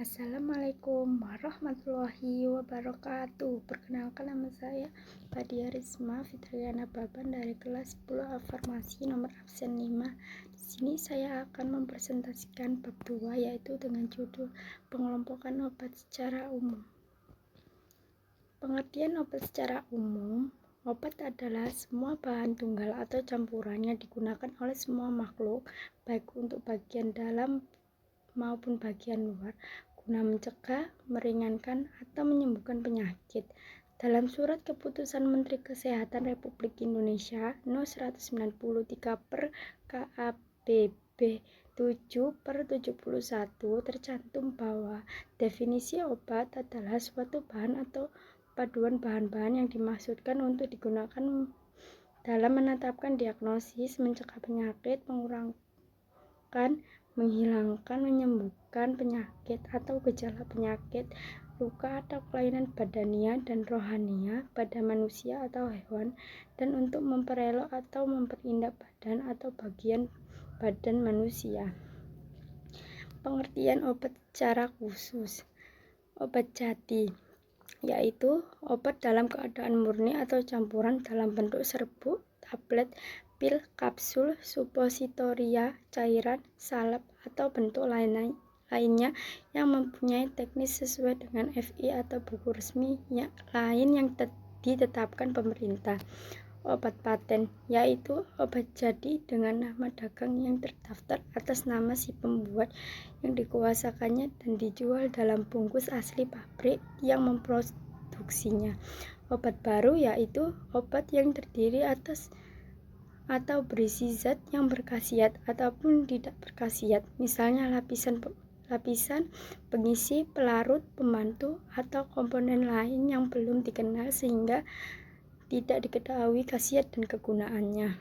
Assalamualaikum warahmatullahi wabarakatuh. Perkenalkan, nama saya Fadia Risma Fitriana Baban dari kelas 10 Farmasi nomor absen 5. Di sini saya akan mempresentasikan bab 2, yaitu dengan judul pengelompokan obat secara umum. Pengertian obat secara umum: obat adalah semua bahan tunggal atau campuran yang digunakan oleh semua makhluk, baik untuk bagian dalam maupun bagian luar, guna mencegah, meringankan, atau menyembuhkan penyakit. Dalam Surat Keputusan Menteri Kesehatan Republik Indonesia No. 193/KAPB 7/71 tercantum bahwa definisi obat adalah suatu bahan atau paduan bahan-bahan yang dimaksudkan untuk digunakan dalam menetapkan diagnosis, mencegah penyakit, mengurangkan, menghilangkan, menyembuhkan penyakit atau gejala penyakit, luka atau kelainan badania dan rohania pada manusia atau hewan, dan untuk memperelok atau memperindah badan atau bagian badan manusia. Pengertian obat secara khusus: obat jadi, yaitu obat dalam keadaan murni atau campuran dalam bentuk serbuk, tablet, pil, kapsul, supositoria, cairan, salep, atau bentuk lainnya yang mempunyai teknis sesuai dengan FI atau buku resmi lain yang ditetapkan pemerintah. Obat paten, yaitu obat jadi dengan nama dagang yang terdaftar atas nama si pembuat yang dikuasakannya dan dijual dalam bungkus asli pabrik yang memproduksinya. Obat baru, yaitu obat yang terdiri atas atau berisi zat yang berkhasiat ataupun tidak berkhasiat, misalnya lapisan, pengisi, pelarut, pembantu, atau komponen lain yang belum dikenal sehingga tidak diketahui khasiat dan kegunaannya.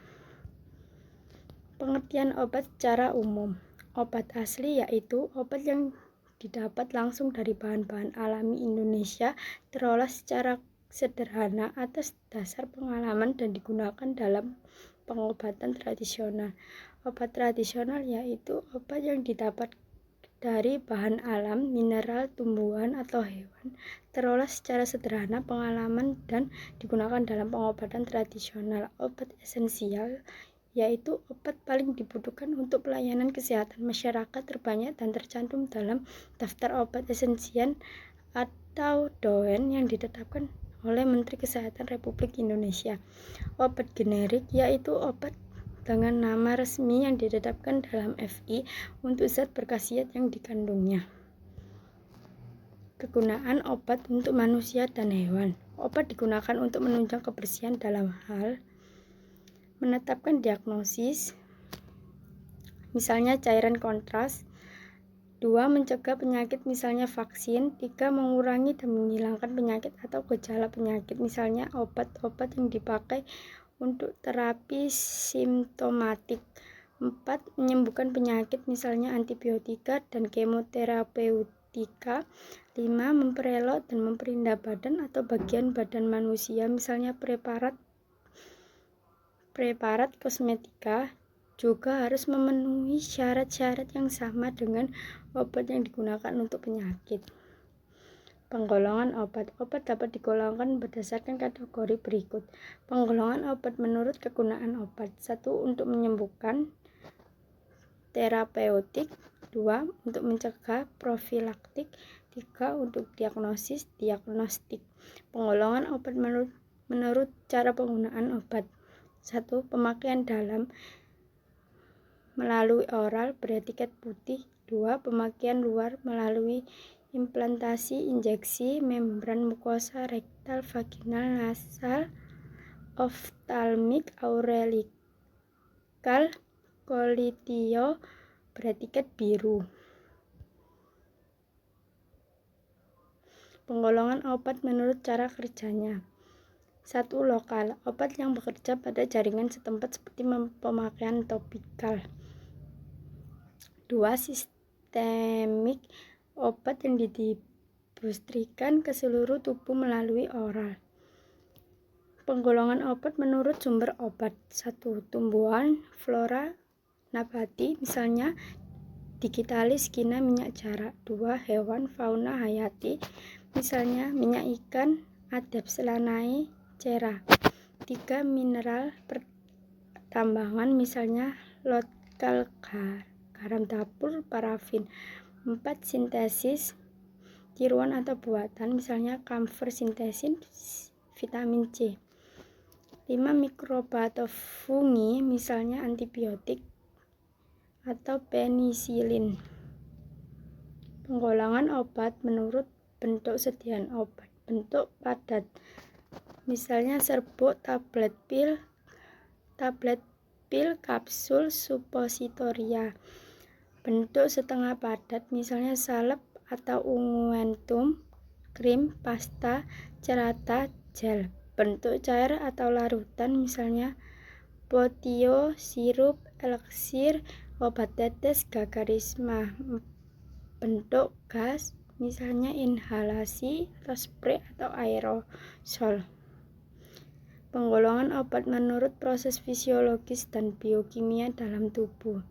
Pengertian obat secara umum: obat asli, yaitu obat yang didapat langsung dari bahan-bahan alami Indonesia, terolah secara sederhana atas dasar pengalaman dan digunakan dalam pengobatan tradisional. Obat tradisional, yaitu obat yang didapat dari bahan alam, mineral, tumbuhan, atau hewan, terolah secara sederhana pengalaman dan digunakan dalam pengobatan tradisional. Obat esensial, yaitu obat paling dibutuhkan untuk pelayanan kesehatan masyarakat terbanyak dan tercantum dalam daftar obat esensial atau DOEN yang ditetapkan oleh Menteri Kesehatan Republik Indonesia. Obat generik, yaitu obat dengan nama resmi yang ditetapkan dalam FI untuk zat berkhasiat yang dikandungnya. Kegunaan obat untuk manusia dan hewan: obat digunakan untuk menunjang kebersihan dalam hal menetapkan diagnosis, misalnya cairan kontras. 2. Mencegah penyakit, misalnya vaksin. 3. Mengurangi dan menghilangkan penyakit atau gejala penyakit, misalnya obat-obat yang dipakai untuk terapi simptomatik. 4. Menyembuhkan penyakit, misalnya antibiotika dan kemoterapeutika. 5. Memperelok dan memperindah badan atau bagian badan manusia, misalnya preparat kosmetika. Juga harus memenuhi syarat-syarat yang sama dengan obat yang digunakan untuk penyakit. Penggolongan obat. Obat dapat digolongkan berdasarkan kategori berikut. Penggolongan obat menurut kegunaan obat: 1. Untuk menyembuhkan, terapeutik. 2. Untuk mencegah, profilaktik. 3. Untuk diagnosis, diagnostik. Penggolongan obat menurut cara penggunaan obat: 1. Pemakaian dalam melalui oral beretiket putih. 2. Pemakaian luar melalui implantasi, injeksi, membran mukosa, rektal, vaginal, nasal, oftalmik, aurelikal, kolitio beretiket biru. Penggolongan obat menurut cara kerjanya: 1. Lokal, obat yang bekerja pada jaringan setempat seperti pemakaian topikal. 2. Sistemik, obat yang didistribusikan ke seluruh tubuh melalui oral. Penggolongan obat menurut sumber obat: 1. Tumbuhan, flora nabati, misalnya digitalis kina minyak jarak. 2. Hewan fauna hayati, misalnya minyak ikan, adap selanae, cera. 3. Mineral pertambangan, misalnya lokal garam dapur, parafin. 4. Sintesis tiruan atau buatan, misalnya kamfer sintesis vitamin C. 5. Mikroba atau fungi, misalnya antibiotik atau penisilin. Penggolongan obat menurut bentuk sediaan obat. Bentuk padat, misalnya serbuk, tablet pil, kapsul, supositoria. Bentuk setengah padat, misalnya salep atau unguentum, krim, pasta, cerata, gel. Bentuk cair atau larutan, misalnya potio, sirup, eliksir, obat tetes, gagarisma. Bentuk gas, misalnya inhalasi atau spray atau aerosol. Penggolongan obat menurut proses fisiologis dan biokimia dalam tubuh.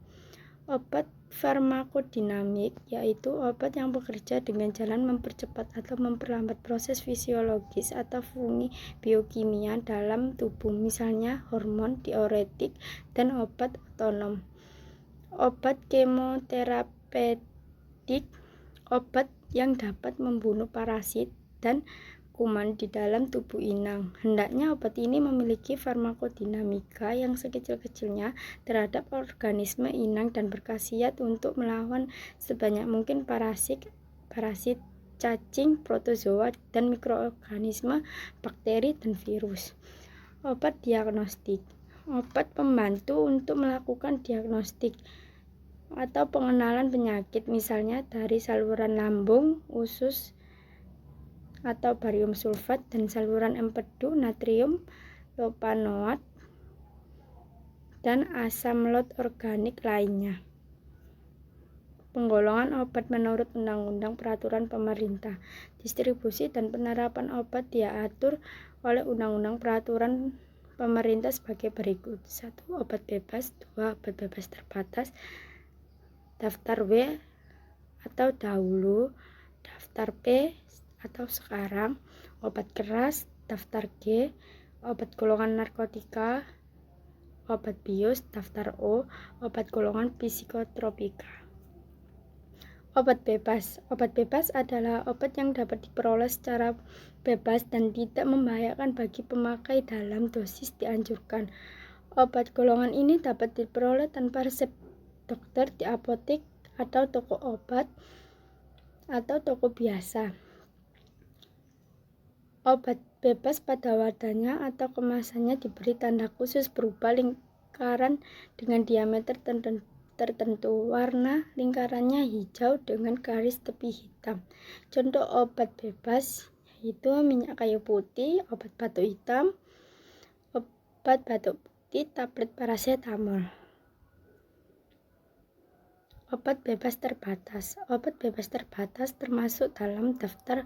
Obat farmakodinamik, yaitu obat yang bekerja dengan jalan mempercepat atau memperlambat proses fisiologis atau fungsi biokimia dalam tubuh, misalnya hormon, diuretik, dan obat otonom. Obat kemoterapeutik, obat yang dapat membunuh parasit dan kuman di dalam tubuh inang. Hendaknya obat ini memiliki farmakodinamika yang sekecil-kecilnya terhadap organisme inang dan berkhasiat untuk melawan sebanyak mungkin parasit, cacing, protozoa, dan mikroorganisme, bakteri, dan virus. Obat diagnostik, obat pembantu untuk melakukan diagnostik atau pengenalan penyakit, misalnya dari saluran lambung, usus atau barium sulfat, dan saluran empedu, natrium lopanoat, dan asam laut organik lainnya. Penggolongan obat menurut undang-undang peraturan pemerintah. Distribusi dan penerapan obat diatur oleh undang-undang peraturan pemerintah sebagai berikut. 1. Obat bebas. 2. Obat bebas terbatas. Daftar W atau dahulu, daftar P atau sekarang. Obat keras, daftar G. Obat golongan narkotika, obat bius, daftar O. Obat golongan psikotropika. Obat bebas. Obat bebas adalah obat yang dapat diperoleh secara bebas dan tidak membahayakan bagi pemakai dalam dosis dianjurkan. Obat golongan ini dapat diperoleh tanpa resep dokter di apotek atau toko obat atau toko biasa. Obat bebas pada wadahnya atau kemasannya diberi tanda khusus berupa lingkaran dengan diameter tertentu. Warna lingkarannya hijau dengan garis tepi hitam. Contoh obat bebas yaitu minyak kayu putih, obat batuk hitam, obat batuk putih, tablet paracetamol. Obat bebas terbatas. Obat bebas terbatas termasuk dalam daftar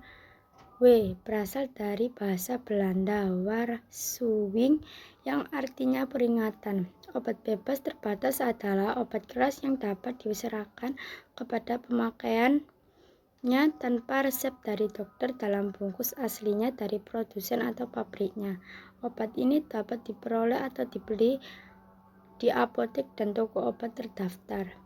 W, berasal dari bahasa Belanda waarschuwing yang artinya peringatan. Obat bebas terbatas adalah obat keras yang dapat diserahkan kepada pemakaiannya tanpa resep dari dokter dalam bungkus aslinya dari produsen atau pabriknya. Obat ini dapat diperoleh atau dibeli di apotek dan toko obat terdaftar.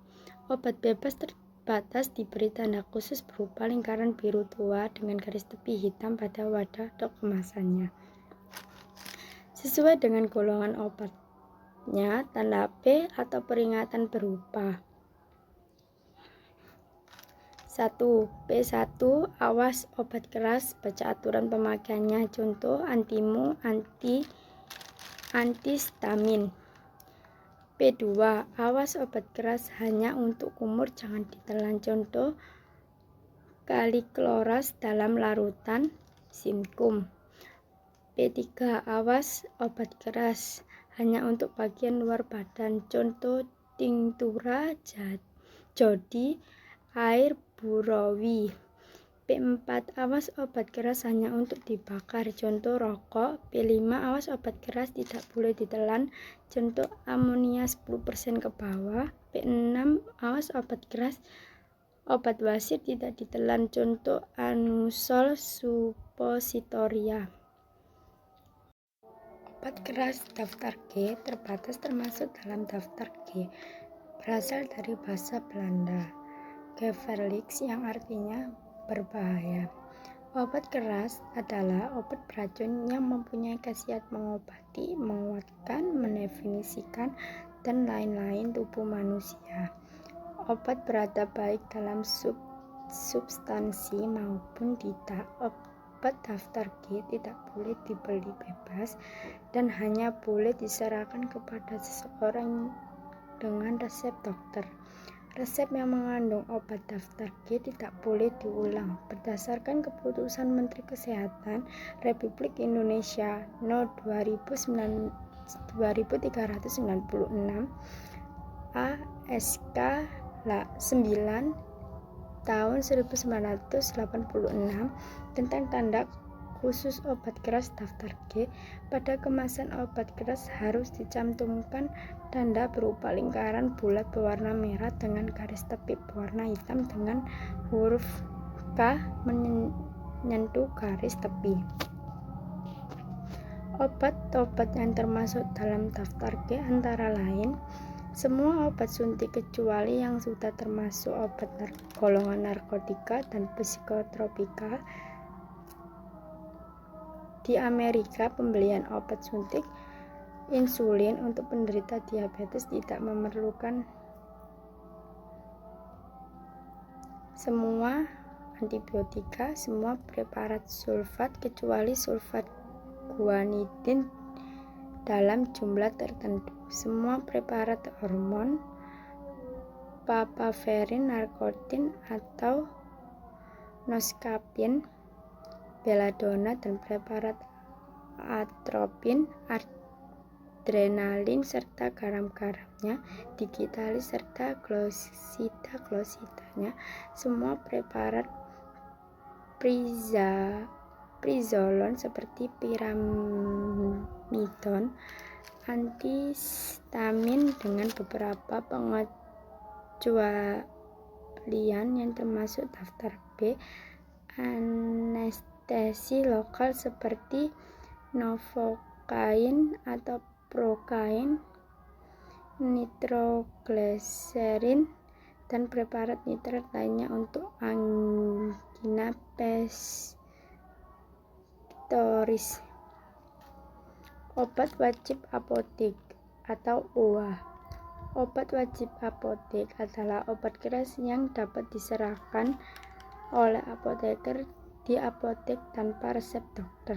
Obat bebas terbatas diberi tanda khusus berupa lingkaran biru tua dengan garis tepi hitam pada wadah atau kemasannya. Sesuai dengan golongan obatnya, tanda P atau peringatan berupa 1. P1. Awas obat keras, baca aturan pemakaiannya. Contoh antimu, antihistamin. P2. Awas obat keras hanya untuk kumur, jangan ditelan. Contoh kalikloras dalam larutan sinkum. P3. Awas obat keras hanya untuk bagian luar badan. Contoh tinktura, jodi, air burawi. P4. Awas obat keras hanya untuk dibakar. Contoh rokok. P5. Awas obat keras tidak boleh ditelan. Contoh amonia 10% ke bawah. B6 awas obat keras, obat wasit tidak ditelan, contoh Anusol suppositoria. Obat keras daftar G terbatas termasuk dalam daftar G, berasal dari bahasa Belanda gevaarlijk yang artinya berbahaya. Obat keras adalah obat beracun yang mempunyai khasiat mengobati, menguatkan, mendefinisikan, dan lain-lain tubuh manusia. Obat berada baik dalam substansi maupun tidak. Obat daftar G tidak boleh dibeli bebas dan hanya boleh diserahkan kepada seseorang dengan resep dokter. Resep yang mengandung obat daftar G tidak boleh diulang. Berdasarkan keputusan Menteri Kesehatan Republik Indonesia No. 2396 ASK 9 tahun 1986 tentang tanda khusus obat keras daftar G. Pada kemasan obat keras harus dicantumkan tanda berupa lingkaran bulat berwarna merah dengan garis tepi berwarna hitam dengan huruf K menyentuh garis tepi. Obat-obat yang termasuk dalam daftar G antara lain semua obat suntik kecuali yang sudah termasuk obat golongan narkotika dan psikotropika. Di Amerika, pembelian obat suntik insulin untuk penderita diabetes tidak memerlukan semua antibiotika, semua preparat sulfat kecuali sulfat guanidin dalam jumlah tertentu, semua preparat hormon, papaverin, narkotin atau noscapin, beladona, dan preparat atropin, adrenalin, serta garam-garamnya, digitalis, serta glosida-glosidanya, semua preparat prizolon seperti piramidon, antihistamin dengan beberapa pengecualian yang termasuk daftar B, anestesi lokal seperti novocain atau procain, nitroglycerin, dan preparat nitrat lainnya untuk angina pectoris. Obat wajib apotek atau OWA. Obat wajib apotek adalah obat keras yang dapat diserahkan oleh apoteker di apotek tanpa resep dokter.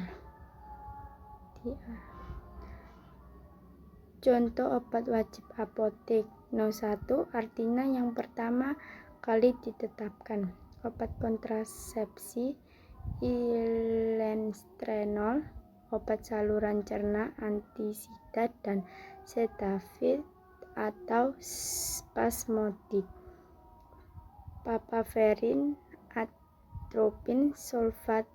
Contoh obat wajib apotek No. 1 artinya yang pertama kali ditetapkan. Obat kontrasepsi ilenstrenol, obat saluran cerna, antisida dan sedatif atau spasmodik, papaverin, atropin, sulfat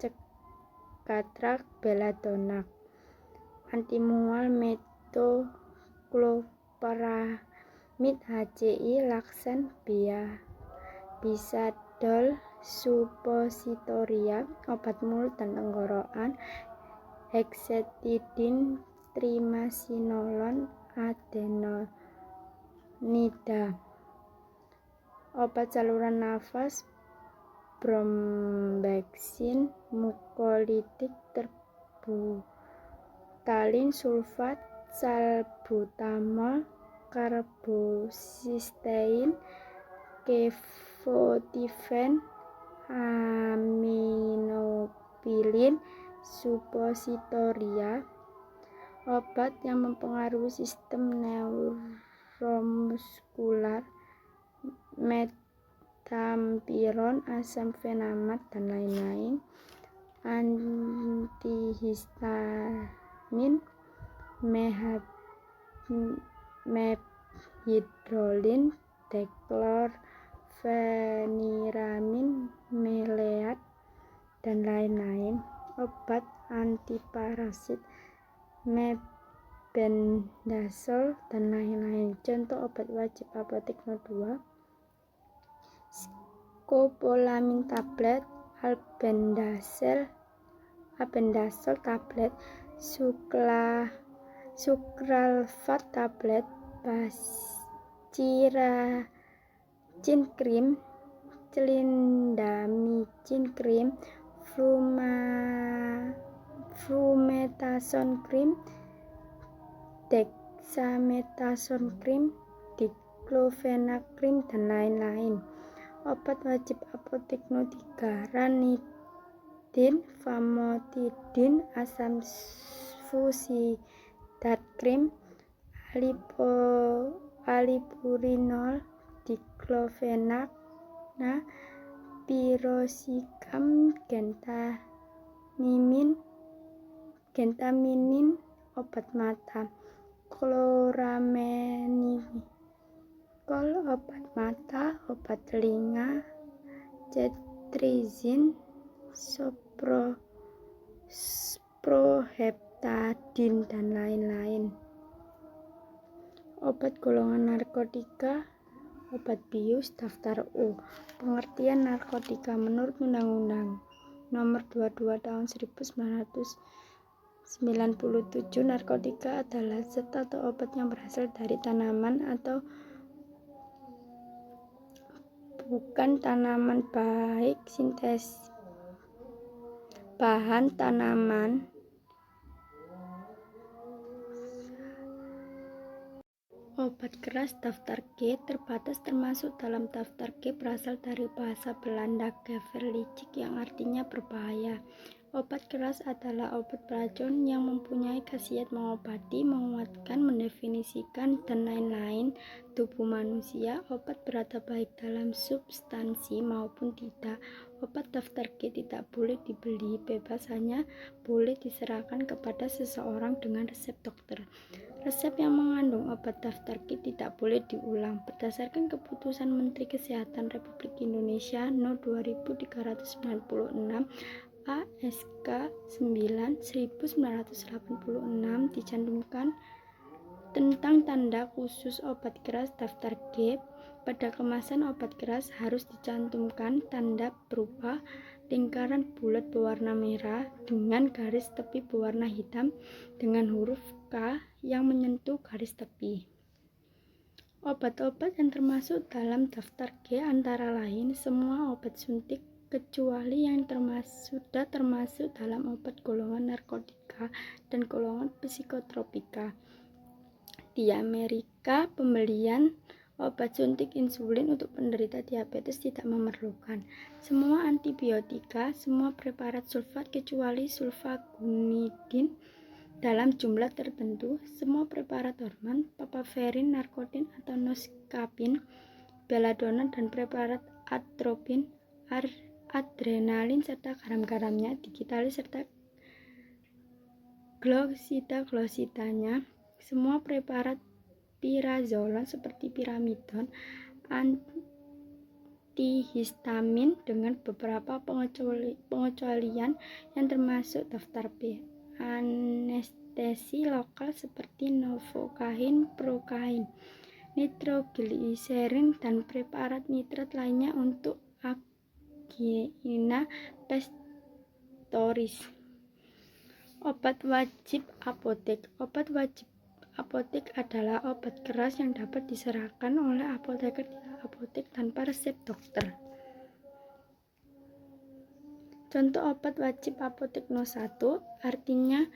cekatrak, beladona, antimual, metocloparamid, HCI, laksan, bisadol, suppositoria, obat mulut dan tenggorokan, hexetidin, trimasinolon, adenonida, obat saluran nafas, brombeksin, mukolitik, terbutalin, sulfat, salbutamol, karbosistein, kefotifen, aminopilin, suppositoria, obat yang mempengaruhi sistem neuromuskular, metampiron, asam fenamat, dan lain-lain, antihistamin, methidrolin, deklorfeniramin, meleat, dan lain-lain, obat antiparasit, albendazole, dan lain-lain. Contoh obat wajib apotek No. 2, skopolamin tablet, albendazole tablet, sukralfat tablet, baciracin krim, clindamycin krim, flumethasone krim, dexamethasone krim, diclofenac krim, dan lain-lain. Obat wajib apotek No. 3, ranitidin, famotidin, asam fusidat krim, alipurinol, diclofenac, piroxicam, gentaminin, obat mata, chloramenicol, obat mata, obat telinga, cetrizin, sproheptadin, dan lain-lain. Obat golongan narkotika. Obat bius. Daftar U. Pengertian narkotika menurut Undang-Undang Nomor 22 Tahun 1997, narkotika adalah zat atau obat yang berasal dari tanaman atau bukan tanaman, baik sintesis bahan tanaman Obat keras. Daftar G. Terbatas termasuk dalam daftar G berasal dari bahasa Belanda gevaarlijk yang artinya berbahaya. Obat keras adalah obat beracun yang mempunyai khasiat mengobati, menguatkan, mendefinisikan, dan lain-lain tubuh manusia. Obat berada baik dalam substansi maupun tidak. Obat daftar G tidak boleh dibeli bebas, hanya boleh diserahkan kepada seseorang dengan resep dokter. Resep yang mengandung obat daftar G tidak boleh diulang. Berdasarkan Keputusan Menteri Kesehatan Republik Indonesia No. 2396 ASK 9/1986 dicantumkan tentang tanda khusus obat keras daftar G. Pada kemasan obat keras harus dicantumkan tanda berupa lingkaran bulat berwarna merah dengan garis tepi berwarna hitam dengan huruf K yang menyentuh garis tepi. Obat-obat yang termasuk dalam daftar G antara lain semua obat suntik kecuali yang sudah termasuk dalam obat golongan narkotika dan golongan psikotropika. Di Amerika, pembelian obat suntik insulin untuk penderita diabetes tidak memerlukan. Semua antibiotika, semua preparat sulfat kecuali sulfagunidin dalam jumlah tertentu, semua preparat hormon, papaverin, narkotin atau noscapin, belladonna, dan preparat atropin, adrenalin serta garam-garamnya, digitalis serta glosida-glosidanya, semua preparat pirazolon seperti piramidon, antihistamin dengan beberapa pengecualian yang termasuk daftar B, anestesi lokal seperti novocain, procain, nitrogliserin, dan preparat nitrat lainnya untuk angina pectoris. Obat wajib apotek. Obat wajib apotek adalah obat keras yang dapat diserahkan oleh apoteker di apotek tanpa resep dokter. Contoh obat wajib apotek No. 1 artinya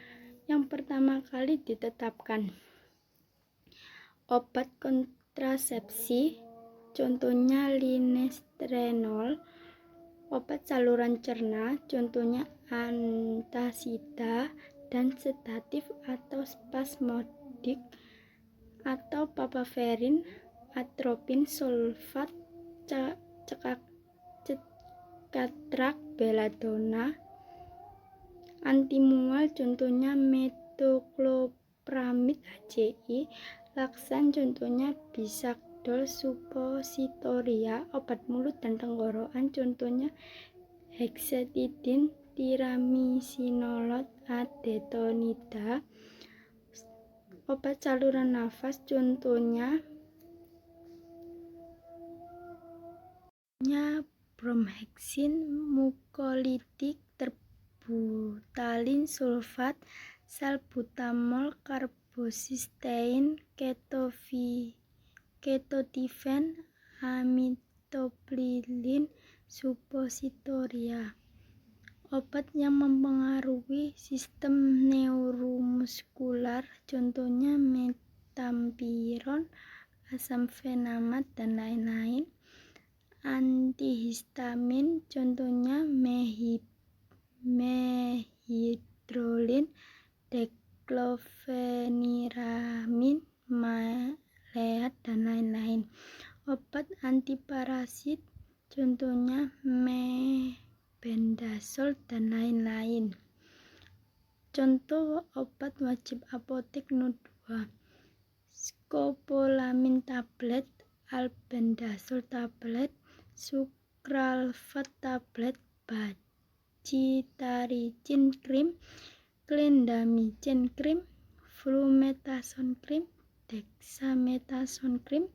yang pertama kali ditetapkan. Obat kontrasepsi, contohnya linestrenol. Obat saluran cerna, contohnya antasida dan sedatif atau spasmodik atau papaverin, atropin, sulfat, cekatrak, belladonna. Antimual, contohnya metoclopramid HCI, laksan, contohnya bisagdol suppositoria. Obat mulut dan tenggorokan, contohnya hexetidin, tiramizinolot, adetonida. Obat saluran nafas contohnya bromheksin, mukolitik, terbutalin sulfat, salbutamol, karbosistein, ketotifen, amitriptylin, suppositoria. Obat yang mempengaruhi sistem neuromuskular contohnya metampiron, asam fenamid, dan lain-lain. Antihistamin contohnya mehidrolin, deklofeniramin, maleat, dan lain-lain. Obat antiparasit contohnya mebendazole dan lain-lain. Contoh obat wajib apotek No. 2 skopolamin tablet, albendazole tablet, sukralfat tablet, bacitaricin krim, clindamycin krim, flumethasone krim, dexamethasone krim,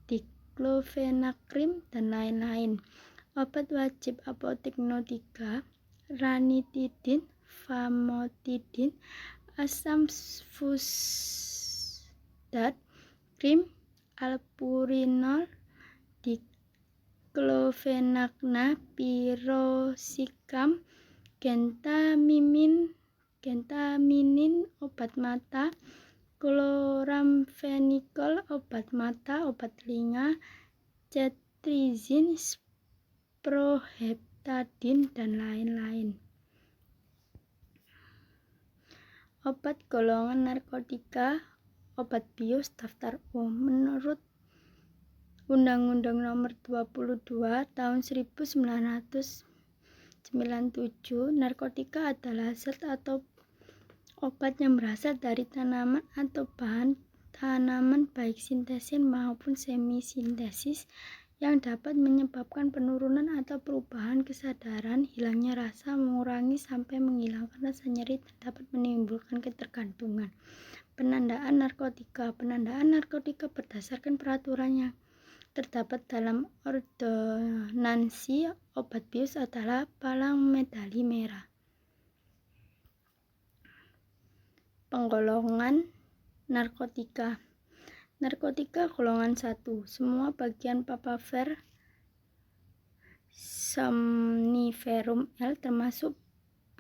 diclofenac krim, dan lain-lain. Obat wajib apotek No. 3 ranitidin, famotidin, asam fusdat krim, alpurinol, diklofenakna, piroxicam, gentaminin obat mata, chloramphenicol obat mata, obat telinga, cetrizin, sproheptadin, dan lain-lain. Obat golongan narkotika, obat bius daftar umum. Menurut Undang-Undang Nomor 22 Tahun 1997, narkotika adalah zat atau obat yang berasal dari tanaman atau bahan tanaman baik sintesis maupun semi-sintesis yang dapat menyebabkan penurunan atau perubahan kesadaran, hilangnya rasa, mengurangi sampai menghilangkan rasa nyeri, dan dapat menimbulkan ketergantungan. Penandaan narkotika. Penandaan narkotika berdasarkan peraturan yang terdapat dalam ordonansi obat bius adalah palang medali merah. Penggolongan narkotika. Narkotika golongan 1. Semua bagian papaver somniferum L termasuk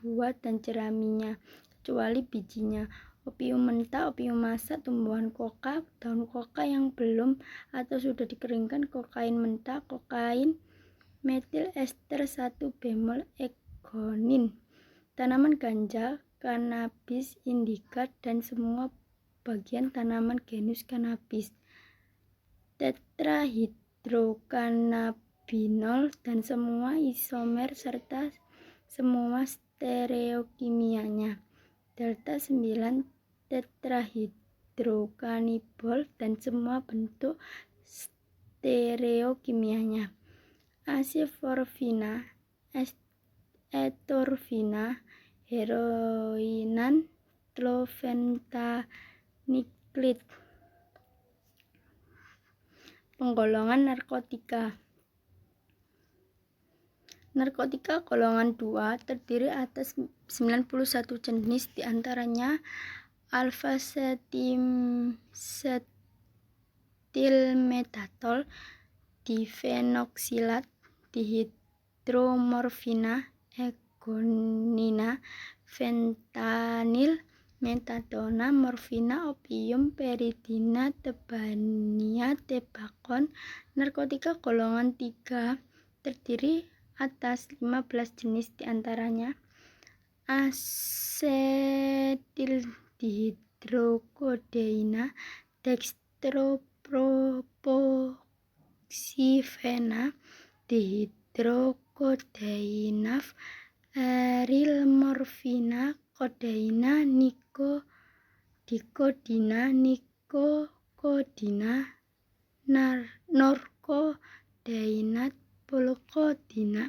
buah dan jeraminya, kecuali bijinya. Opium mentah, opium masak, tumbuhan koka, daun koka yang belum atau sudah dikeringkan, kokain mentah, kokain, metil ester 1-bemol egonin, tanaman ganja, cannabis indica, dan semua bagian tanaman genus cannabis, tetrahidrokannabinol dan semua isomer serta semua stereokimianya, delta 9 tetrahidrokannabinol dan semua bentuk stereokimianya, asiforfina, etorfina, heroinan, clofentanyl. Penggolongan narkotika. Narkotika golongan 2 terdiri atas 91 jenis, diantaranya alpha-cetilmetatol, difenoksilat, dihidromorfina, egonina, fentanil, metadona, morfina, opium, peridina, tebania, tebakon. Narkotika golongan 3 terdiri atas 15 jenis, diantaranya asetildihidrokodeina, dextropropoxifena, dihidrokodeina, erilmorfina, kodeina, dikodina, nikokodina, norkodeinat, pulkodina,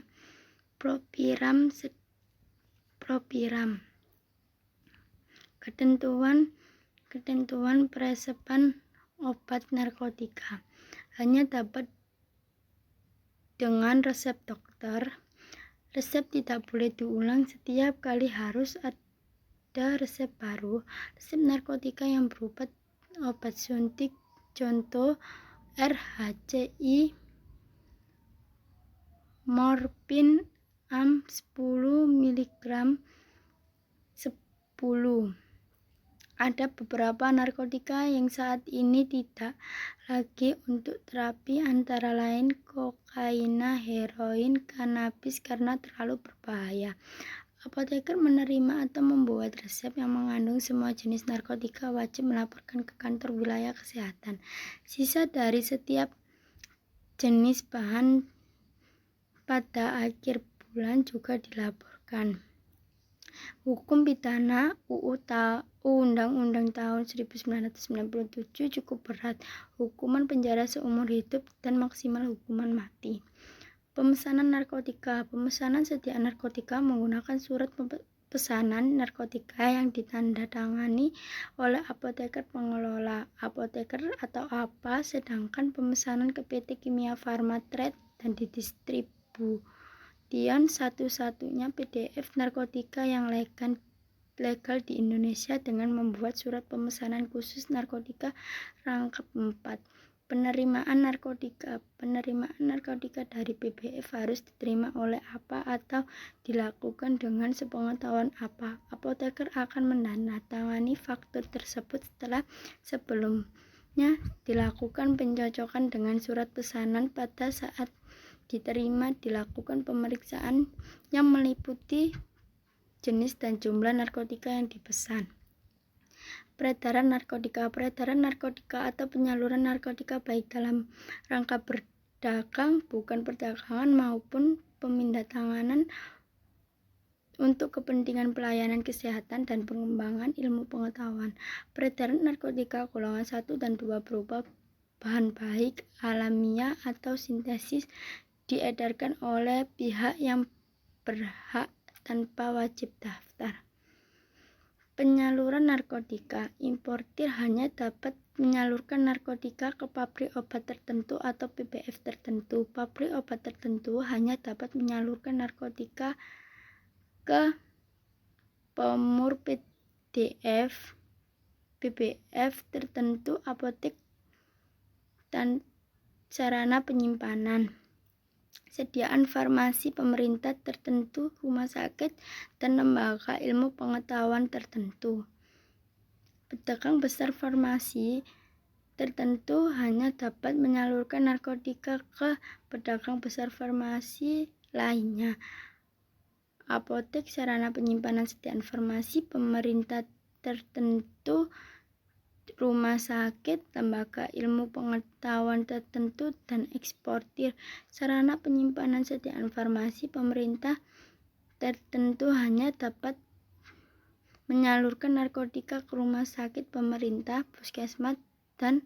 propiram. Ketentuan Ketentuan peresepan obat narkotika hanya dapat dengan resep dokter. Resep tidak boleh diulang setiap kali, harus ada resep baru. Resep narkotika yang berupa obat suntik, contoh RHCI, morfin AM 10 mg 10. Ada beberapa narkotika yang saat ini tidak lagi untuk terapi, antara lain kokaina, heroin, kanabis karena terlalu berbahaya. Apoteker menerima atau membuat resep yang mengandung semua jenis narkotika wajib melaporkan ke kantor wilayah kesehatan. Sisa dari setiap jenis bahan pada akhir bulan juga dilaporkan. Hukum pidana Undang-Undang tahun 1997 cukup berat, hukuman penjara seumur hidup dan maksimal hukuman mati. Pemesanan narkotika. Pemesanan sediaan narkotika menggunakan surat pesanan narkotika yang ditandatangani oleh apoteker pengelola, apoteker atau APA, sedangkan pemesanan ke PT Kimia Farma Trade dan didistribution satu-satunya PDF narkotika yang legal di Indonesia dengan membuat surat pemesanan khusus narkotika rangkap 4. Penerimaan narkotika. Penerimaan narkotika dari PBF harus diterima oleh APA atau dilakukan dengan sepengetahuan APA. Apoteker akan menandatangani faktur tersebut setelah sebelumnya dilakukan pencocokan dengan surat pesanan. Pada saat diterima, dilakukan pemeriksaan yang meliputi jenis dan jumlah narkotika yang dipesan. Peredaran narkotika. Peredaran narkotika atau penyaluran narkotika baik dalam rangka berdagang, bukan perdagangan, maupun pemindahan untuk kepentingan pelayanan kesehatan dan pengembangan ilmu pengetahuan. Peredaran narkotika golongan 1 dan 2 berupa bahan baik alamiah atau sintesis diedarkan oleh pihak yang berhak tanpa wajib daftar. Penyaluran narkotika. Importir hanya dapat menyalurkan narkotika ke pabrik obat tertentu atau PBF tertentu. Pabrik obat tertentu hanya dapat menyalurkan narkotika ke pemur PDF, PBF tertentu, apotek, dan sarana penyimpanan. Sediaan farmasi pemerintah tertentu, rumah sakit, dan lembaga ilmu pengetahuan tertentu. Pedagang besar farmasi tertentu hanya dapat menyalurkan narkotika ke pedagang besar farmasi lainnya. Apotek, sarana penyimpanan sediaan farmasi pemerintah tertentu, rumah sakit, lembaga ilmu pengetahuan tertentu, dan eksportir. Sarana penyimpanan sediaan farmasi pemerintah tertentu hanya dapat menyalurkan narkotika ke rumah sakit pemerintah, puskesmas, dan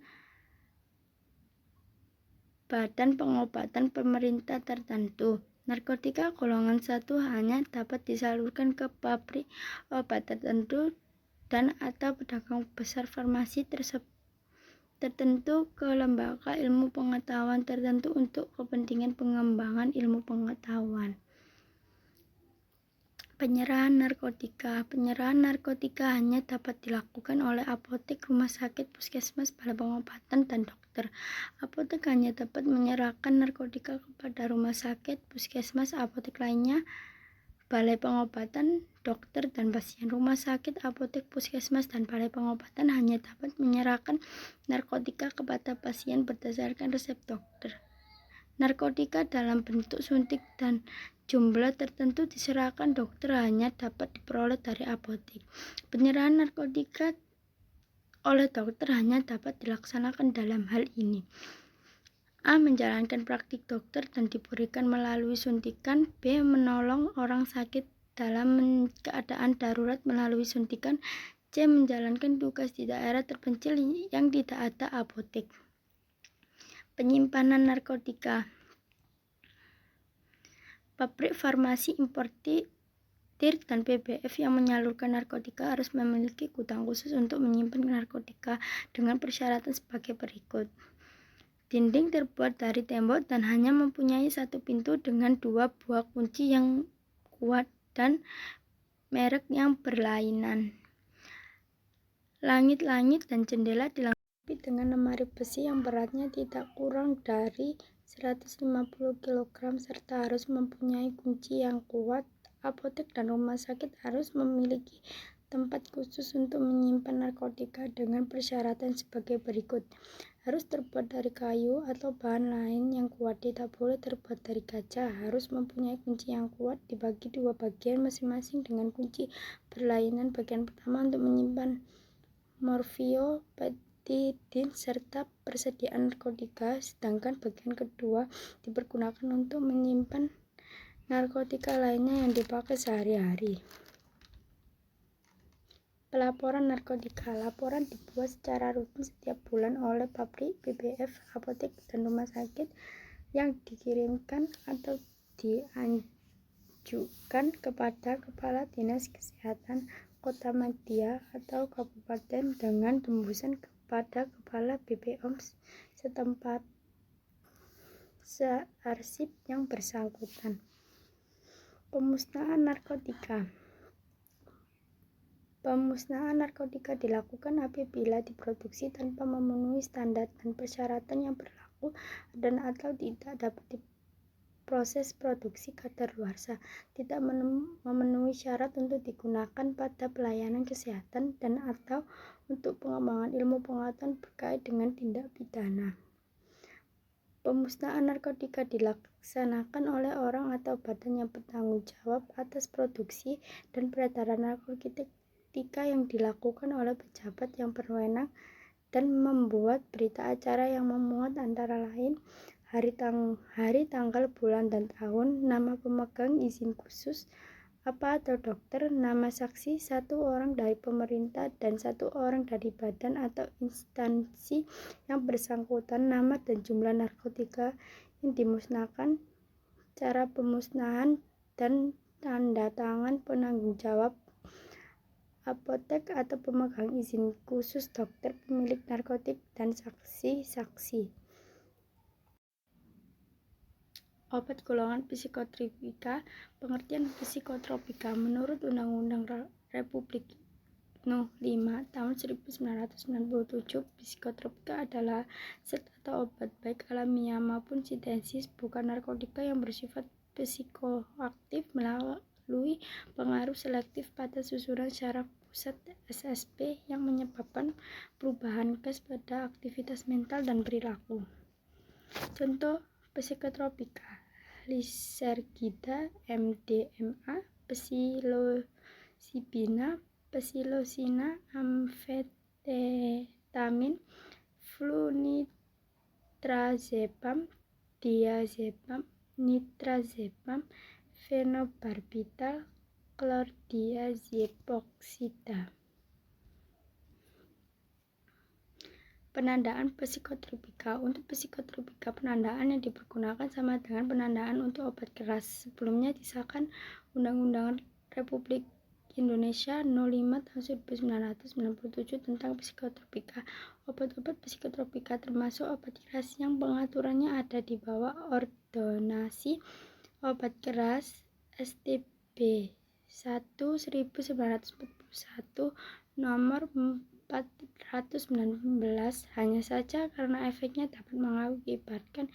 badan pengobatan pemerintah tertentu. Narkotika golongan 1 hanya dapat disalurkan ke pabrik obat tertentu dan atau pedagang besar farmasi tertentu, ke lembaga ilmu pengetahuan tertentu untuk kepentingan pengembangan ilmu pengetahuan. Penyerahan narkotika. Penyerahan narkotika hanya dapat dilakukan oleh apotek, rumah sakit, puskesmas, balai pengobatan, dan dokter. Apotek hanya dapat menyerahkan narkotika kepada rumah sakit, puskesmas, apotek lainnya, balai pengobatan, dokter, dan pasien. Rumah sakit, apotek, puskesmas, dan balai pengobatan hanya dapat menyerahkan narkotika kepada pasien berdasarkan resep dokter. Narkotika dalam bentuk suntik dan jumlah tertentu diserahkan dokter hanya dapat diperoleh dari apotek. Penyerahan narkotika oleh dokter hanya dapat dilaksanakan dalam hal ini: A. Menjalankan praktik dokter dan diberikan melalui suntikan. B. Menolong orang sakit dalam keadaan darurat melalui suntikan. C. Menjalankan tugas di daerah terpencil yang tidak ada apotek. Penyimpanan narkotika. Pabrik farmasi, importir, TIR dan PBF yang menyalurkan narkotika harus memiliki gudang khusus untuk menyimpan narkotika dengan persyaratan sebagai berikut. Dinding terbuat dari tembok dan hanya mempunyai satu pintu dengan 2 buah kunci yang kuat dan merek yang berlainan. Langit-langit dan jendela dilengkapi dengan lemari besi yang beratnya tidak kurang dari 150 kg serta harus mempunyai kunci yang kuat. Apotek dan rumah sakit harus memiliki tempat khusus untuk menyimpan narkotika dengan persyaratan sebagai berikut. Harus terbuat dari kayu atau bahan lain yang kuat, tidak boleh terbuat dari kaca. Harus mempunyai kunci yang kuat, dibagi 2 bagian masing-masing dengan kunci berlainan. Bagian pertama untuk menyimpan morfiopetidin serta persediaan narkotika, sedangkan bagian kedua dipergunakan untuk menyimpan narkotika lainnya yang dipakai sehari-hari. Pelaporan narkotika. Laporan dibuat secara rutin setiap bulan oleh pabrik, PBF, apotek, dan rumah sakit yang dikirimkan atau diajukan kepada Kepala Dinas Kesehatan Kota Madya atau Kabupaten dengan tembusan kepada Kepala BPOM setempat searsip yang bersangkutan. Pemusnahan narkotika. Pemusnahan narkotika dilakukan apabila diproduksi tanpa memenuhi standar dan persyaratan yang berlaku dan atau tidak dapat diproses produksi kadaluarsa, tidak memenuhi syarat untuk digunakan pada pelayanan kesehatan dan atau untuk pengembangan ilmu pengetahuan berkait dengan tindak pidana. Pemusnahan narkotika dilaksanakan oleh orang atau badan yang bertanggung jawab atas produksi dan peredaran narkotika yang dilakukan oleh pejabat yang berwenang dan membuat berita acara yang memuat antara lain hari, tanggal, bulan, dan tahun, nama pemegang izin khusus apa atau dokter, nama saksi, 1 orang dari pemerintah dan 1 orang dari badan atau instansi yang bersangkutan, nama dan jumlah narkotika yang dimusnahkan, cara pemusnahan, dan tanda tangan penanggung jawab apotek atau pemegang izin khusus, dokter, pemilik narkotik, dan saksi-saksi. Obat golongan psikotropika. Pengertian psikotropika menurut Undang-Undang Republik No. 5 tahun 1997, psikotropika adalah zat atau obat baik alamiah maupun sintetis, bukan narkotika yang bersifat psikoaktif melalui pengaruh selektif pada susunan syaraf pusat SSP yang menyebabkan perubahan gas pada aktivitas mental dan perilaku. Contoh psikotropika: lisergida, MDMA, psilocybina, psilocina, amfetamin, flunitrazepam, diazepam, nitrazepam, fenobarbital, chlordiazepoxida. Penandaan psikotropika. Untuk psikotropika, penandaan yang dipergunakan sama dengan penandaan untuk obat keras. Sebelumnya disahkan Undang-Undang Republik Indonesia No. 5 tahun 1997 tentang psikotropika. Obat-obat psikotropika termasuk obat keras yang pengaturannya ada di bawah Ordonansi Obat Keras STB 1/1941 nomor 419. Hanya saja karena efeknya dapat mengakibatkan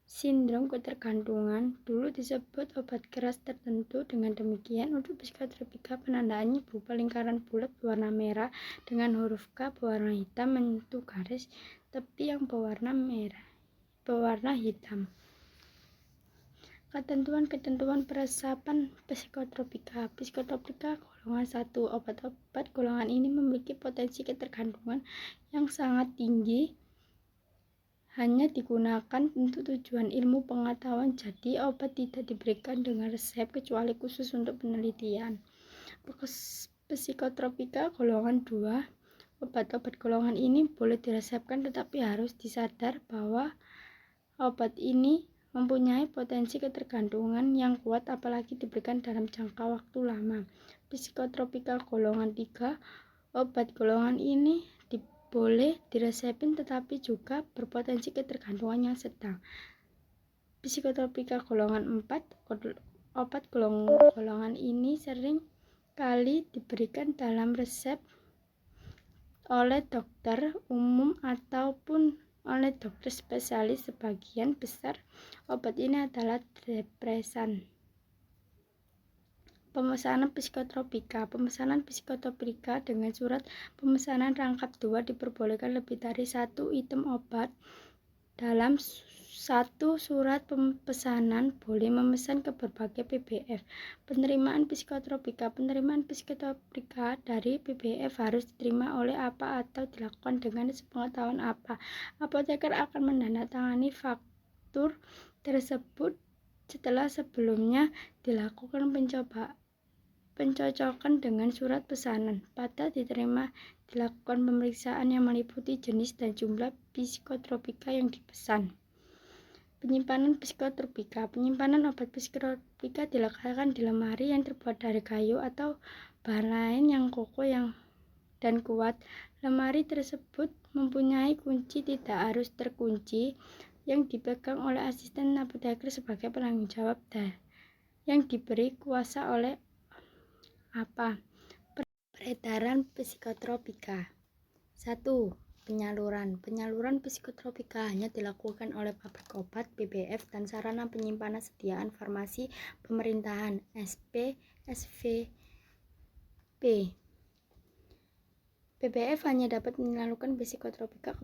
sindrom ketergantungan, dulu disebut obat keras tertentu. Dengan demikian, untuk psikotropika penandaannya berupa lingkaran bulat berwarna merah dengan huruf K berwarna hitam menyentuh garis tepi yang berwarna hitam. Ketentuan peresapan psikotropika. Psikotropika golongan 1. Obat-obat golongan ini memiliki potensi ketergantungan yang sangat tinggi, hanya digunakan untuk tujuan ilmu pengetahuan, jadi obat tidak diberikan dengan resep kecuali khusus untuk penelitian. Psikotropika golongan 2. Obat-obat golongan ini boleh diresepkan, tetapi harus disadar bahwa obat ini mempunyai potensi ketergantungan yang kuat apalagi diberikan dalam jangka waktu lama. Psikotropika golongan 3, obat golongan ini boleh diresepin tetapi juga berpotensi ketergantungan yang sedang. Psikotropika golongan 4, obat golongan ini sering kali diberikan dalam resep oleh dokter umum ataupun oleh dokter spesialis. Sebagian besar obat ini adalah depresan. Pemesanan psikotropika. Pemesanan psikotropika dengan surat pemesanan rangkap 2 diperbolehkan lebih dari 1 item obat dalam satu surat pemesanan. Boleh memesan ke berbagai PBF. Penerimaan psikotropika. Penerimaan psikotropika dari PBF harus diterima oleh apa atau dilakukan dengan sepengetahuan apa. Apoteker akan menandatangani faktur tersebut setelah sebelumnya dilakukan pencocokan dengan surat pesanan. Pada diterima dilakukan pemeriksaan yang meliputi jenis dan jumlah psikotropika yang dipesan. Penyimpanan psikotropika. Penyimpanan obat psikotropika diletakkan di lemari yang terbuat dari kayu atau bahan lain yang kokoh dan kuat. Lemari tersebut mempunyai kunci tidak harus terkunci yang dipegang oleh asisten apoteker sebagai penanggung jawab yang diberi kuasa oleh apa. Peredaran psikotropika. 1. Penyaluran psikotropika hanya dilakukan oleh pabrik obat, PBF, dan sarana penyimpanan sediaan farmasi pemerintahan, SP, SVP. PBF hanya dapat menyalurkan psikotropika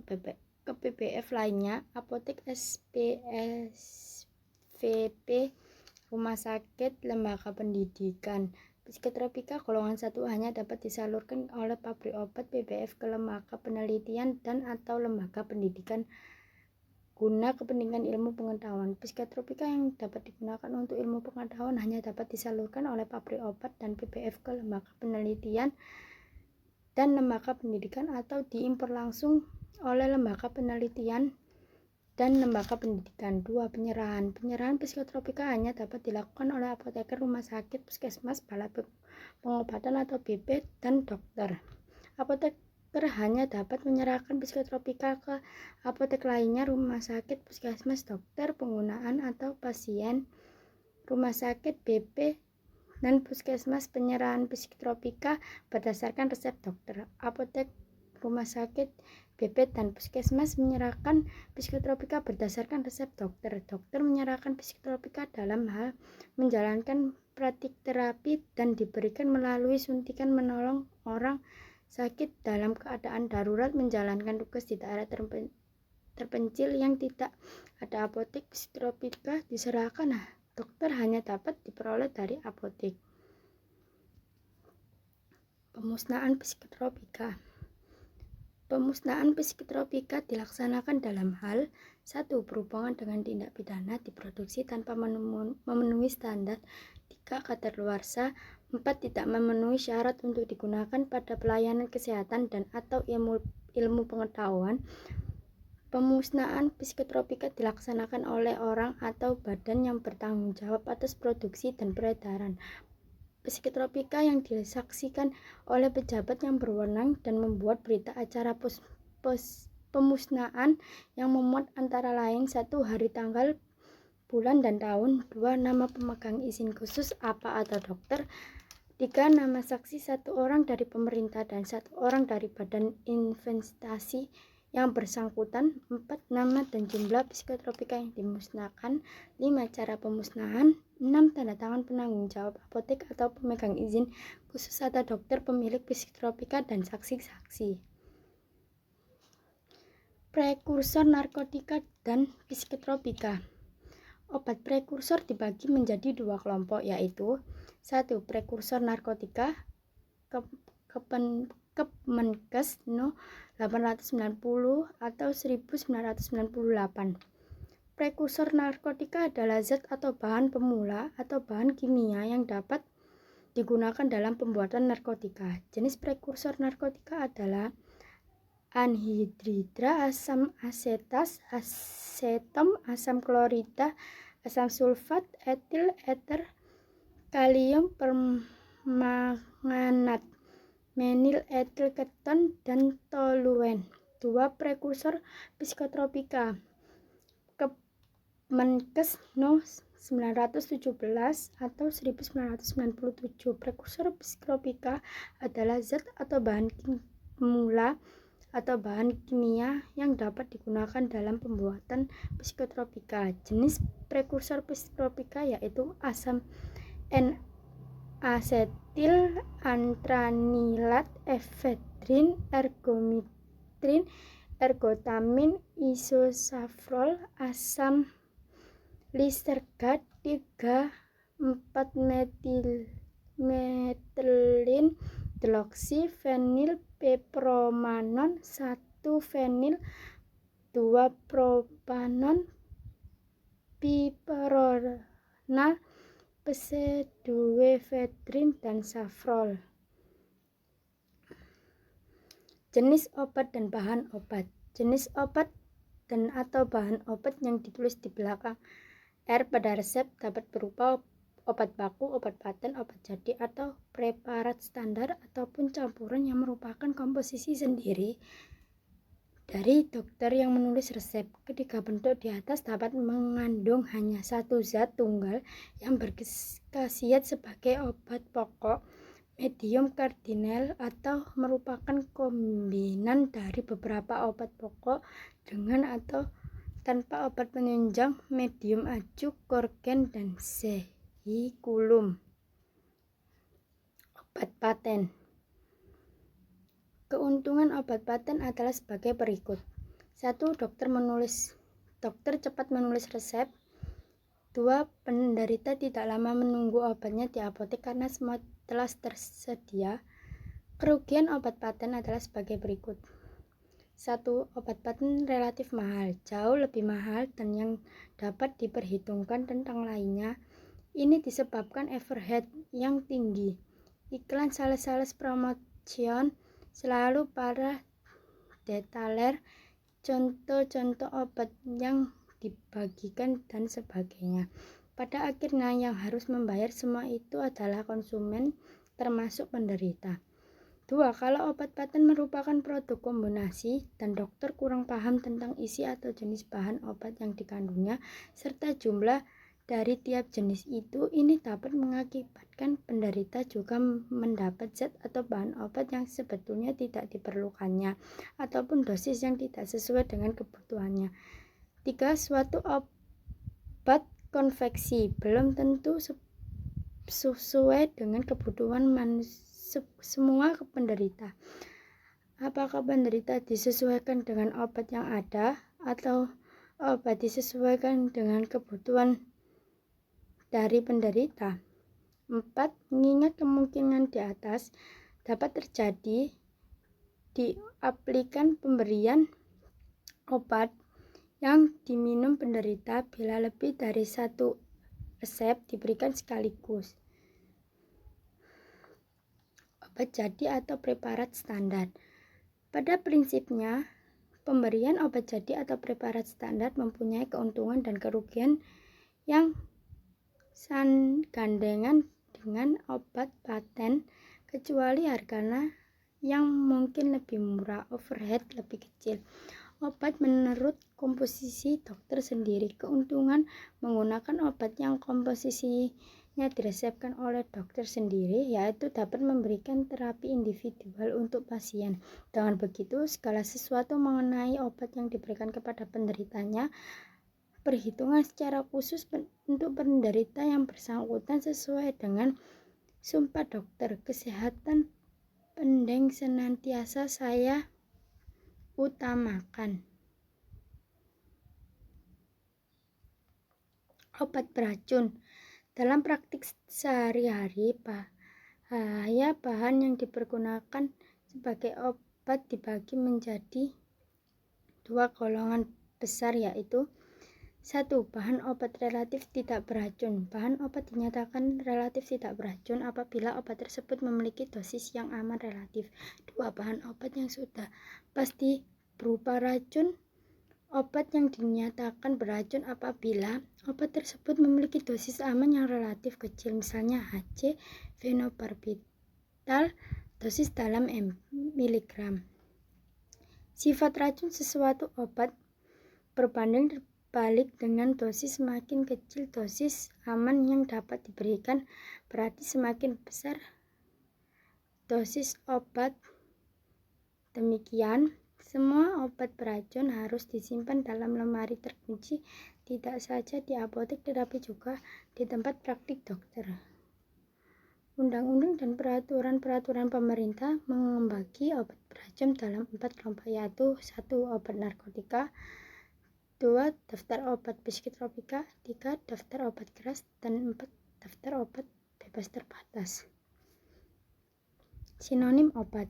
ke PBF lainnya, apotek, SP, SVP, rumah sakit, lembaga pendidikan. Psikotropika golongan 1 hanya dapat disalurkan oleh pabrik obat, PBF, ke lembaga penelitian dan atau lembaga pendidikan guna kepentingan ilmu pengetahuan. Psikotropika yang dapat digunakan untuk ilmu pengetahuan hanya dapat disalurkan oleh pabrik obat dan PBF ke lembaga penelitian dan lembaga pendidikan atau diimpor langsung oleh lembaga penelitian dan lembaga pendidikan. 2. Penyerahan psikotropika hanya dapat dilakukan oleh apoteker, rumah sakit, puskesmas, balai pengobatan atau BP, dan dokter. Apoteker hanya dapat menyerahkan psikotropika ke apotek lainnya, rumah sakit, puskesmas, dokter, penggunaan atau pasien, rumah sakit, BP, dan puskesmas. Penyerahan psikotropika berdasarkan resep dokter. Apotek, rumah sakit, BP, dan puskesmas menyerahkan psikotropika berdasarkan resep dokter. Dokter menyerahkan psikotropika dalam hal menjalankan praktik terapi dan diberikan melalui suntikan, menolong orang sakit dalam keadaan darurat, menjalankan tugas di daerah terpencil yang tidak ada apotek. Psikotropika diserahkan dokter hanya dapat diperoleh dari apotek. Pemusnahan psikotropika. Pemusnahan psikotropika dilaksanakan dalam hal 1. Berhubungan dengan tindak pidana, diproduksi tanpa memenuhi standar. 3. Kadaluarsa. 4. Tidak memenuhi syarat untuk digunakan pada pelayanan kesehatan dan atau ilmu pengetahuan. Pemusnahan psikotropika dilaksanakan oleh orang atau badan yang bertanggung jawab atas produksi dan peredaran psikotropika yang disaksikan oleh pejabat yang berwenang dan membuat berita acara pemusnahan yang memuat antara lain 1. Hari, tanggal, bulan, dan tahun. 2. Nama pemegang izin khusus apa atau dokter. 3. Nama saksi 1 orang dari pemerintah dan 1 orang dari badan investasi yang bersangkutan. 4. Nama dan jumlah psikotropika yang dimusnahkan. 5. Cara pemusnahan. 6. Tanda tangan penanggung jawab apotek atau pemegang izin khusus atau dokter pemilik psikotropika dan saksi-saksi. Prekursor narkotika dan psikotropika. Obat prekursor dibagi menjadi 2 kelompok, yaitu 1. Prekursor narkotika, Kemenkes No 890 atau 1998. Prekursor narkotika adalah zat atau bahan pemula atau bahan kimia yang dapat digunakan dalam pembuatan narkotika. Jenis prekursor narkotika anhidrida, asam asetas, asetom, asam klorida, asam sulfat, etil, eter, kalium permanganat, menil etil keton, dan toluen. 2 prekursor psikotropika. Kemenkes No 917 atau 1997. Prekursor psikotropika adalah zat atau bahan pemula atau bahan kimia yang dapat digunakan dalam pembuatan psikotropika. Jenis prekursor psikotropika yaitu asam N-asetil antranilat, efedrin, ergometrin, ergotamin, isosafrol, asam lisergat, 3,4-metilin deloksi, fenil pepromanon, 1-fenil, 2-propanon, piperonal, pseudoefedrin, dan safrol. Jenis obat dan bahan obat. Jenis obat dan atau bahan obat yang ditulis di belakang R pada resep dapat berupa obat baku, obat paten, obat jadi, atau preparat standar ataupun campuran yang merupakan komposisi sendiri dari dokter yang menulis resep. Ketiga bentuk di atas dapat mengandung hanya satu zat tunggal yang berkhasiat sebagai obat pokok, medium kardinal, atau merupakan kombinan dari beberapa obat pokok dengan atau tanpa obat penunjang, medium acu, korgen, dan sehikulum. Obat paten. Keuntungan obat paten adalah sebagai berikut. 1. Dokter cepat menulis resep. 2. Penderita tidak lama menunggu obatnya di apotek karena semua telah tersedia. Kerugian obat paten adalah sebagai berikut. 1. Obat paten relatif mahal, jauh lebih mahal dan yang dapat diperhitungkan tentang lainnya. Ini disebabkan overhead yang tinggi. Iklan sales promotion selalu para detailer, contoh-contoh obat yang dibagikan, dan sebagainya. Pada akhirnya yang harus membayar semua itu adalah konsumen, termasuk penderita. 2. Kalau obat paten merupakan produk kombinasi dan dokter kurang paham tentang isi atau jenis bahan obat yang dikandungnya serta jumlah dari tiap jenis itu, ini dapat mengakibatkan penderita juga mendapat zat atau bahan obat yang sebetulnya tidak diperlukannya ataupun dosis yang tidak sesuai dengan kebutuhannya. 3. Suatu obat konveksi belum tentu sesuai dengan kebutuhan semua penderita. Apakah penderita disesuaikan dengan obat yang ada atau obat disesuaikan dengan kebutuhan dari penderita? 4. Mengingat kemungkinan di atas dapat terjadi di aplikan pemberian obat yang diminum penderita bila lebih dari satu resep diberikan sekaligus. Obat jadi atau preparat standar. Pada prinsipnya, pemberian obat jadi atau preparat standar mempunyai keuntungan dan kerugian yang gandengan dengan obat paten, kecuali harganya yang mungkin lebih murah, overhead lebih kecil. Obat menurut komposisi dokter sendiri. Keuntungan menggunakan obat yang komposisinya diresepkan oleh dokter sendiri, yaitu dapat memberikan terapi individual untuk pasien. Dengan begitu, segala sesuatu mengenai obat yang diberikan kepada penderitanya perhitungan secara khusus untuk penderita yang bersangkutan sesuai dengan Sumpah Dokter Kesehatan Pendeng senantiasa saya utamakan. Obat beracun. Dalam praktik sehari-hari, bahaya bahan yang dipergunakan sebagai obat dibagi menjadi 2 golongan besar, yaitu 1. Bahan obat relatif tidak beracun. Bahan obat dinyatakan relatif tidak beracun apabila obat tersebut memiliki dosis yang aman relatif. 2. Bahan obat yang sudah pasti berupa racun. Obat yang dinyatakan beracun apabila obat tersebut memiliki dosis aman yang relatif kecil, misalnya Hc, fenobarbital, dosis dalam mg. Sifat racun sesuatu obat berbanding terbalik dengan dosis semakin kecil dosis aman yang dapat diberikan, berarti semakin besar dosis obat. Demikian, semua obat beracun harus disimpan dalam lemari terkunci, tidak saja di apotek tetapi juga di tempat praktik dokter. Undang-undang dan peraturan-peraturan pemerintah membagi obat beracun dalam 4 kelompok, yaitu 1. Obat narkotika, 2. Daftar obat psikotropika, 3. Daftar obat keras, dan 4. Daftar obat bebas terbatas. Sinonim obat.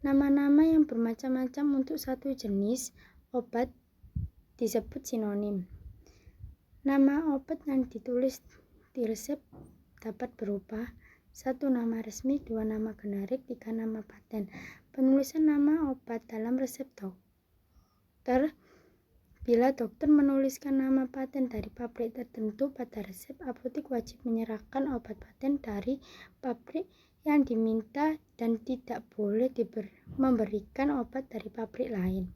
Nama-nama yang bermacam-macam untuk satu jenis obat disebut sinonim. Nama obat yang ditulis di resep dapat berupa 1. Nama resmi, 2. Nama generik, 3. Nama paten. Penulisan nama obat dalam resep dokter. Bila dokter menuliskan nama paten dari pabrik tertentu pada resep, apotek wajib menyerahkan obat paten dari pabrik yang diminta dan tidak boleh memberikan obat dari pabrik lain.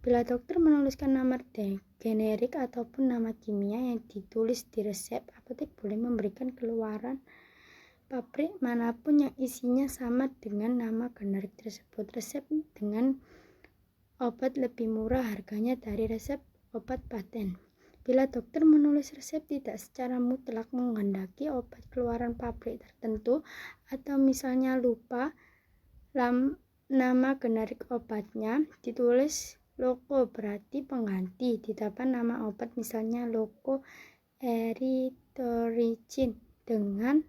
Bila dokter menuliskan nama generik ataupun nama kimia yang ditulis di resep, apotek boleh memberikan keluaran pabrik manapun yang isinya sama dengan nama generik tersebut. Resep dengan obat lebih murah harganya dari resep obat paten. Bila dokter menulis resep tidak secara mutlak menghendaki obat keluaran pabrik tertentu, atau misalnya lupa nama generik obatnya, ditulis logo berarti pengganti di depan nama obat, misalnya logo erythrocin. Dengan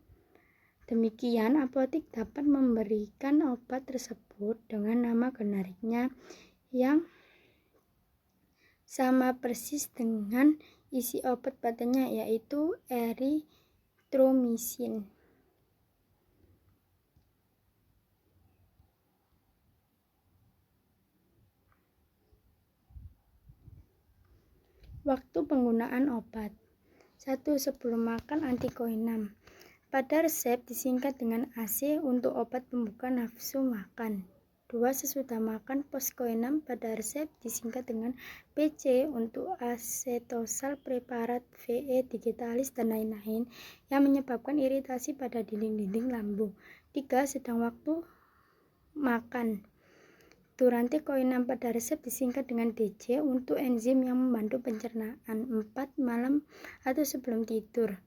demikian, apotek dapat memberikan obat tersebut dengan nama generiknya yang sama persis dengan isi obat patennya, yaitu erythromycin. Waktu penggunaan obat. 1. Sebelum makan antikoinam. Pada resep disingkat dengan AC untuk obat pembuka nafsu makan. 2. Sesudah makan postkoinam. Pada resep disingkat dengan PC untuk acetosal preparat VE digitalis dan lain-lain yang menyebabkan iritasi pada dinding-dinding lambung. 3. Sedang waktu makan. Durante koinam. Pada resep disingkat dengan DC untuk enzim yang membantu pencernaan. 4. Malam atau sebelum tidur.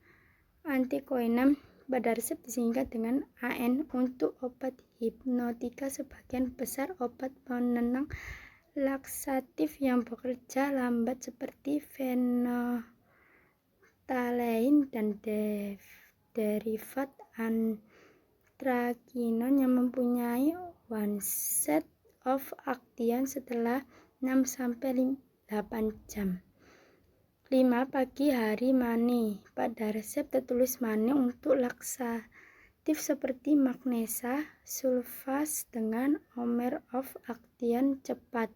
Antikoinam. Pada resep disingkat dengan AN untuk obat hipnotika. Sebagian besar obat penenang laksatif yang bekerja lambat seperti phenolphthalein dan derivat anthraquinone yang mempunyai onset of action setelah 6-8 jam. 5. Pagi hari mani. Pada resep tertulis mani untuk laksatif seperti magnesa sulfas dengan onset of action cepat.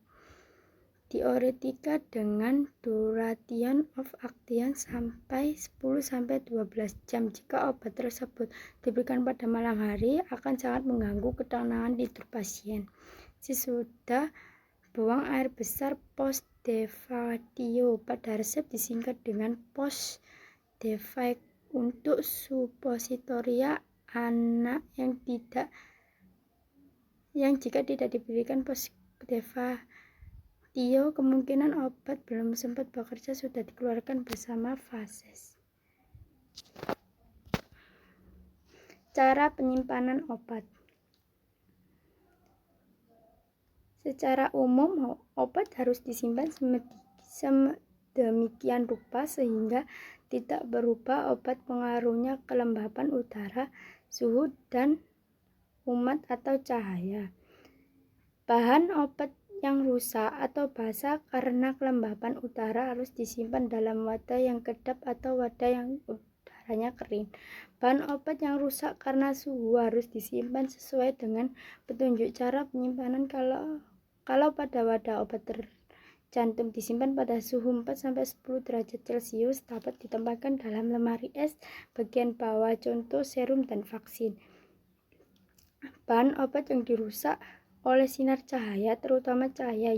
Diuretika dengan duration of action sampai 10-12 jam. Jika obat tersebut diberikan pada malam hari, akan sangat mengganggu ketenangan tidur pasien. Sesudah buang air besar post defatio. Pada resep disingkat dengan post defac untuk suppositoria anak yang jika tidak diberikan post defatio, kemungkinan obat belum sempat bekerja sudah dikeluarkan bersama fases. Cara penyimpanan obat. Secara umum, obat harus disimpan sedemikian rupa sehingga tidak berubah obat pengaruhnya kelembapan udara, suhu, dan umat atau cahaya. Bahan obat yang rusak atau basah karena kelembapan udara harus disimpan dalam wadah yang kedap atau wadah yang udaranya kering. Bahan obat yang rusak karena suhu harus disimpan sesuai dengan petunjuk cara penyimpanan. Kalau pada wadah obat tercantum disimpan pada suhu 4-10 derajat Celcius, dapat ditempatkan dalam lemari es bagian bawah, contoh serum dan vaksin. Bahan obat yang dirusak oleh sinar cahaya, terutama cahaya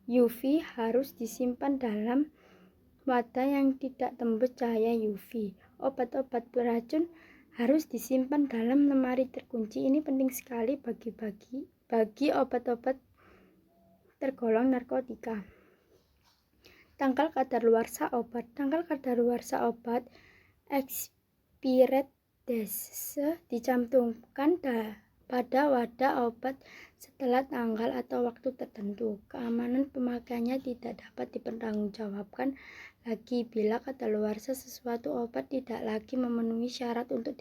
UV, harus disimpan dalam wadah yang tidak tembus cahaya UV. Obat-obat beracun harus disimpan dalam lemari terkunci. Ini penting sekali bagi obat-obat tergolong narkotika. Tanggal kadaluarsa obat. Tanggal kadaluarsa obat expired date dicantumkan pada wadah obat setelah tanggal atau waktu tertentu. Keamanan pemakaiannya tidak dapat dipertanggungjawabkan lagi bila kadaluarsa sesuatu obat tidak lagi memenuhi syarat untuk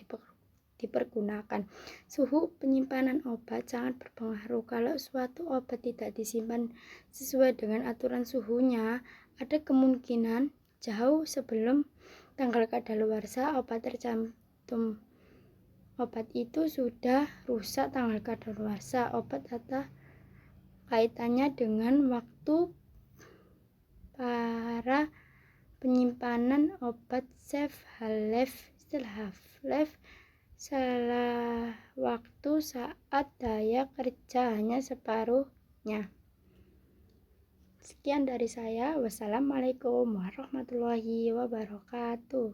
dipergunakan. Suhu penyimpanan obat sangat berpengaruh. Kalau suatu obat tidak disimpan sesuai dengan aturan suhunya, ada kemungkinan jauh sebelum tanggal kadaluarsa obat tercantum obat itu sudah rusak. Tanggal kadaluarsa obat atau kaitannya dengan waktu para penyimpanan obat shelf life setelah waktu saat daya kerja hanya separuhnya. Sekian dari saya. Wassalamualaikum warahmatullahi wabarakatuh.